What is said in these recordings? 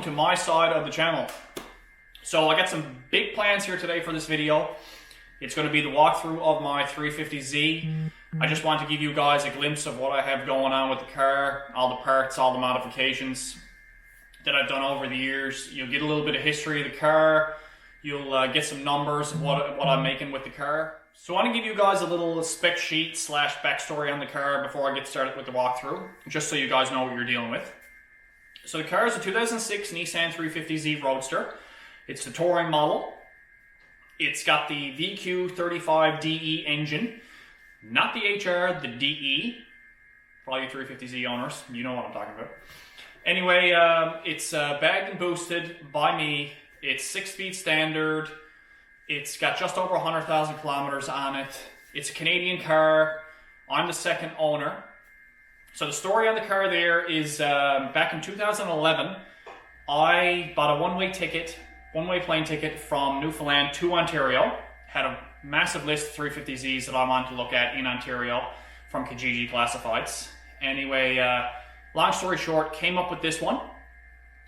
to my side of the channel. So I got some big plans here today for this video. It's going to be the walkthrough of my 350Z. I just want to give you guys a glimpse of what I have going on with the car, all the parts, all the modifications that I've done over the years. You'll get a little bit of history of the car. You'll get some numbers of what I'm making with the car. So I want to give you guys a little spec sheet / backstory on the car before I get started with the walkthrough, just so you guys know what you're dealing with. So the car is a 2006 Nissan 350Z Roadster. It's the touring model. It's got the VQ35DE engine, not the HR, the DE. For all you 350Z owners, you know what I'm talking about. Anyway, it's bagged and boosted by me. It's 6-speed standard. It's got just over 100,000 kilometers on it. It's a Canadian car. I'm the second owner. So the story on the car there is back in 2011, I bought a one-way plane ticket from Newfoundland to Ontario. Had a massive list of 350Zs that I wanted to look at in Ontario from Kijiji Classifieds. Anyway, long story short, came up with this one.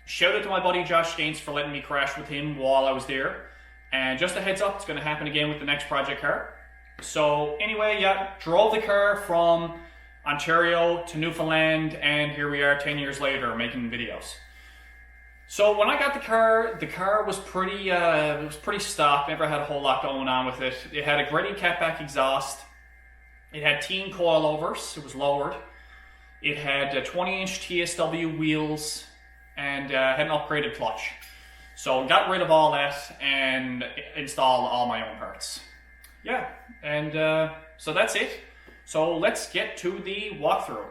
Shout out to my buddy Josh Gaines for letting me crash with him while I was there. And just a heads up, it's going to happen again with the next project car. So anyway, yeah, drove the car from Ontario to Newfoundland, and here we are 10 years later making videos. So when I got the car was pretty stock. Never had a whole lot going on with it. It had a Greddy catback exhaust. It had teen coilovers. It was lowered. It had 20-inch TSW wheels and had an upgraded clutch. So got rid of all that and installed all my own parts. Yeah, and so that's it. So let's get to the walkthrough.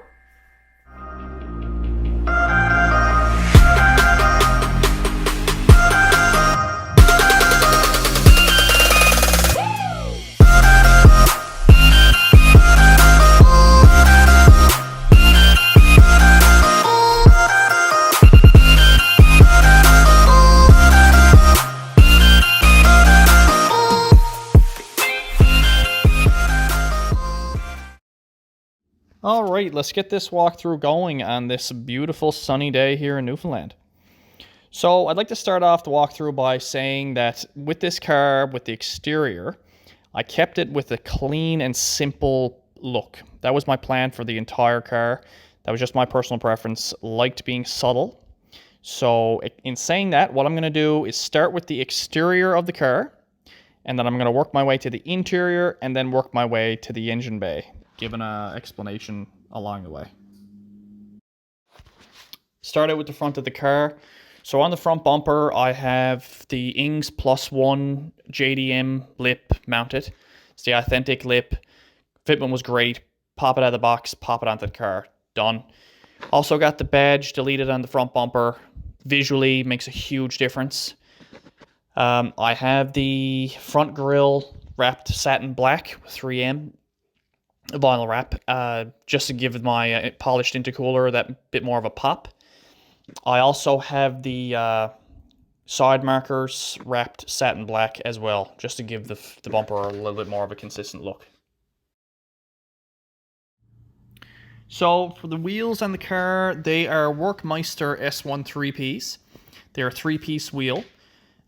Alright, let's get this walkthrough going on this beautiful sunny day here in Newfoundland. So I'd like to start off the walkthrough by saying that with this car, with the exterior, I kept it with a clean and simple look. That was my plan for the entire car. That was just my personal preference. Liked being subtle. So in saying that, what I'm going to do is start with the exterior of the car, and then I'm going to work my way to the interior, and then work my way to the engine bay, given an explanation along the way. Start out with the front of the car. So on the front bumper, I have the Ings +1 JDM lip mounted. It's the authentic lip. Fitment was great. Pop it out of the box, pop it onto the car. Done. Also got the badge deleted on the front bumper. Visually makes a huge difference. I have the front grille wrapped satin black with 3M vinyl wrap, just to give my polished intercooler that bit more of a pop. I also have the side markers wrapped satin black as well, just to give the bumper a little bit more of a consistent look. So for the wheels on the car, they are Workmeister S1 3-piece. They're a 3-piece wheel.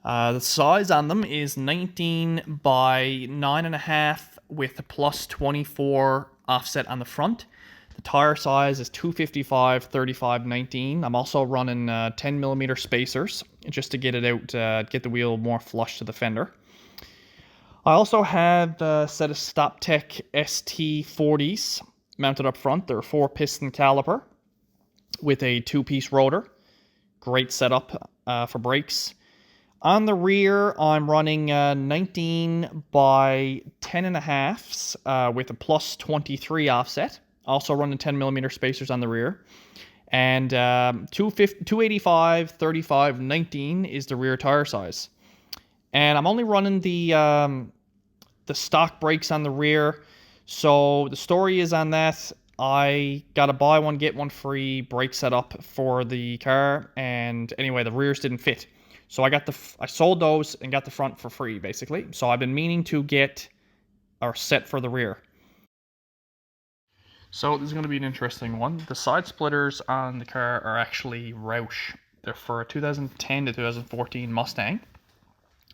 The size on them is 19 by 9.5 with a +24 offset on the front. The tire size is 255 35 19. I'm also running 10mm spacers just to get it out, get the wheel more flush to the fender. I also have a set of StopTech ST40s mounted up front. They're a 4-piston caliper with a 2-piece rotor. Great setup for brakes. On the rear, I'm running 19 by 10.5s with a +23 offset. Also running 10mm spacers on the rear. And 285 35 19 is the rear tire size. And I'm only running the stock brakes on the rear. So the story is on that, I got a buy one, get one free brake setup for the car. And anyway, the rears didn't fit. So I sold those and got the front for free, basically. So I've been meaning to get our set for the rear. So this is going to be an interesting one. The side splitters on the car are actually Roush They're for a 2010 to 2014 Mustang.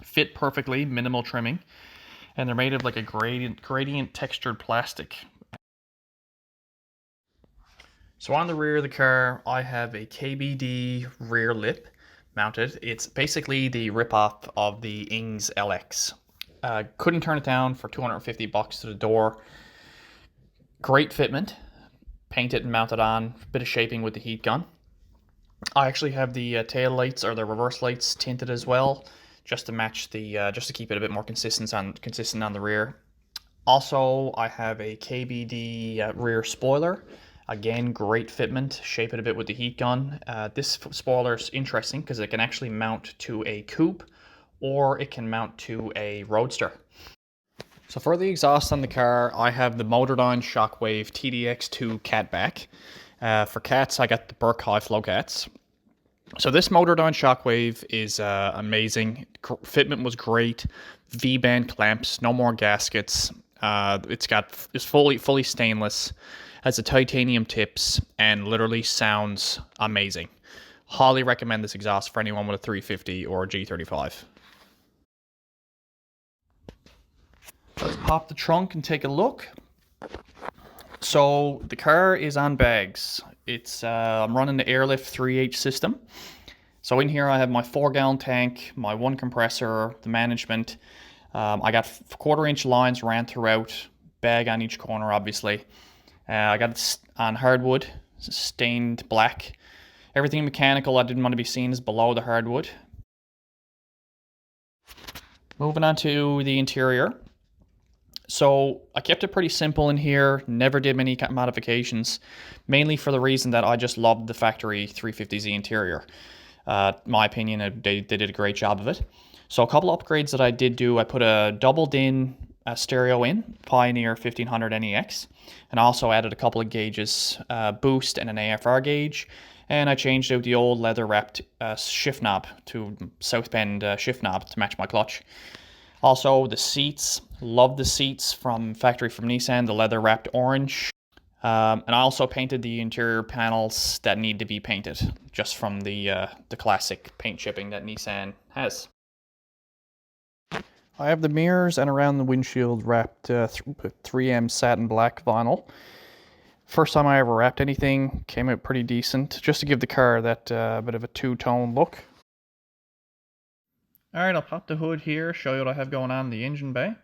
Fit perfectly, minimal trimming, and they're made of like a gradient textured plastic. So on the rear of the car, I have a KBD rear lip mounted. It's basically the ripoff of the Ings LX. Couldn't turn it down for 250 bucks to the door. Great fitment. Painted and mounted on. Bit of shaping with the heat gun. I actually have the tail lights or the reverse lights tinted as well, just to match the just to keep it a bit more consistent on the rear. Also, I have a KBD rear spoiler. Again, great fitment. Shape it a bit with the heat gun. This spoiler is interesting because it can actually mount to a coupe or it can mount to a Roadster. So for the exhaust on the car, I have the Motordyne Shockwave TDX2 catback. For cats, I got the Burke High Flow cats. So this Motordyne Shockwave is amazing. Fitment was great. V-band clamps, no more gaskets. It's fully stainless, has the titanium tips, and literally sounds amazing. Highly recommend this exhaust for anyone with a 350 or a G35. Let's pop the trunk and take a look. So the car is on bags. I'm running the Airlift 3H system. So in here I have my 4-gallon tank, my 1 compressor, the management. I got 1/4-inch lines ran throughout, bag on each corner obviously. I got it on hardwood, stained black. Everything mechanical I didn't want to be seen as below the hardwood. Moving on to the interior. So I kept it pretty simple in here, never did many modifications, mainly for the reason that I just loved the factory 350Z interior. My opinion, they did a great job of it. So a couple of upgrades that I did do, I put a double DIN stereo in, Pioneer 1500 NEX, and also added a couple of gauges, boost and an AFR gauge, and I changed out the old leather wrapped shift knob to South Bend shift knob to match my clutch. Also, the seats, love the seats from factory from Nissan, the leather wrapped orange. And I also painted the interior panels that need to be painted, just from the classic paint chipping that Nissan has. I have the mirrors and around the windshield wrapped 3M satin black vinyl. First time I ever wrapped anything, came out pretty decent, just to give the car that bit of a two-tone look. Alright, I'll pop the hood here, show you what I have going on in the engine bay.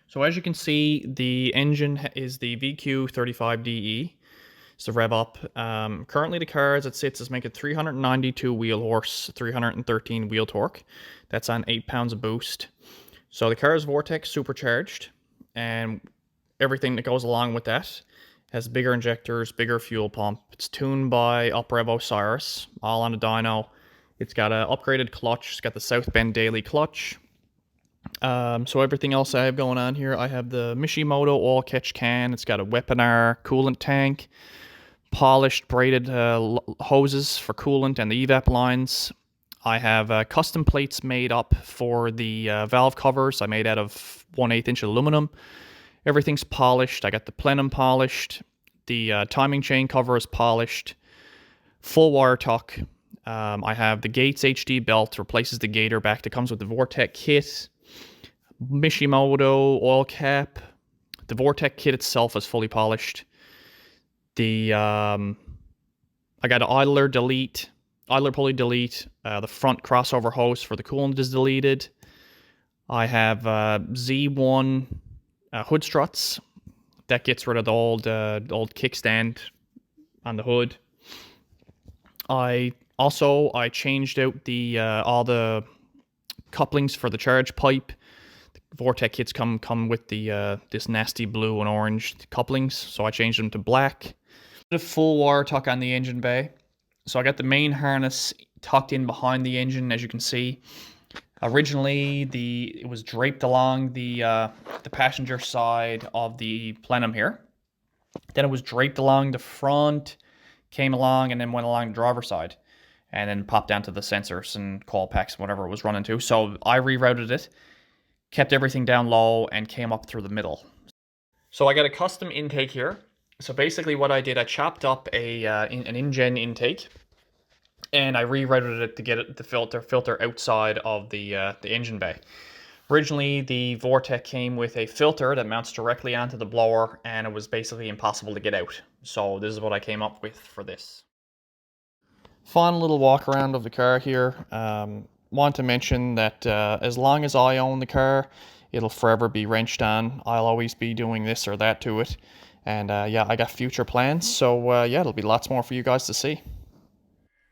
So as you can see, the engine is the VQ35DE. It's the rev up. Currently the car as it sits is making 392 wheel horse, 313 wheel torque. That's on 8 pounds of boost. So the car is Vortex supercharged, and everything that goes along with that. It has bigger injectors, bigger fuel pump. It's tuned by UpRev Osiris, all on a dyno. It's got an upgraded clutch. It's got the South Bend daily clutch. So everything else I have going on here, I have the Mishimoto oil catch can. It's got a Weaponar coolant tank, polished braided hoses for coolant and the evap lines. I have custom plates made up for the valve covers. I made out of 1/8 inch aluminum. Everything's polished. I got the plenum polished. The timing chain cover is polished. Full wire tuck. I have the Gates HD belt, replaces the gator back that comes with the Vortec kit. Mishimoto oil cap. The Vortec kit itself is fully polished. I got an idler pulley delete. The front crossover hose for the coolant is deleted. I have Z1 hood struts. That gets rid of the old kickstand on the hood. I changed out the all the couplings for the charge pipe. The Vortec kits come with the this nasty blue and orange couplings, so I changed them to black. The full wire tuck on the engine bay. So I got the main harness tucked in behind the engine, as you can see. Originally, it was draped along the passenger side of the plenum here. Then it was draped along the front, came along, and then went along the driver's side, and then popped down to the sensors and coil packs, whatever it was running to. So I rerouted it, kept everything down low, and came up through the middle. So I got a custom intake here. So basically what I did, I chopped up an InGen intake. and I rerouted it to get the filter outside of the engine bay. Originally, the Vortec came with a filter that mounts directly onto the blower, and it was basically impossible to get out. So this is what I came up with for this. Final little walk around of the car here. Want to mention that as long as I own the car, it'll forever be wrenched on. I'll always be doing this or that to it. And yeah, I got future plans, so yeah, it'll be lots more for you guys to see.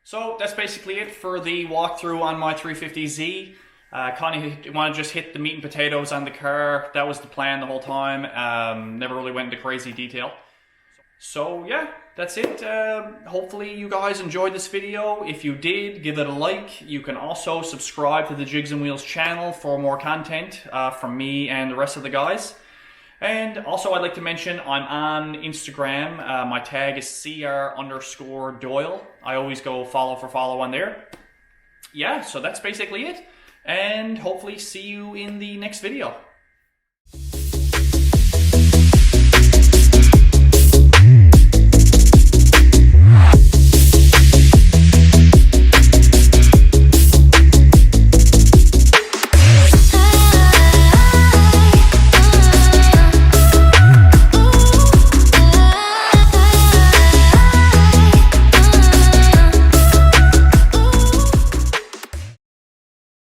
So that's basically it for the walkthrough on my 350Z. Kind of want to just hit the meat and potatoes on the car. That was the plan the whole time. Never really went into crazy detail. So yeah, that's it. Hopefully you guys enjoyed this video. If you did, give it a like. You can also subscribe to the Jigs and Wheels channel for more content from me and the rest of the guys. And also I'd like to mention I'm on Instagram. My tag is CR_Doyle. I always go follow for follow on there. Yeah, so that's basically it. And hopefully see you in the next video.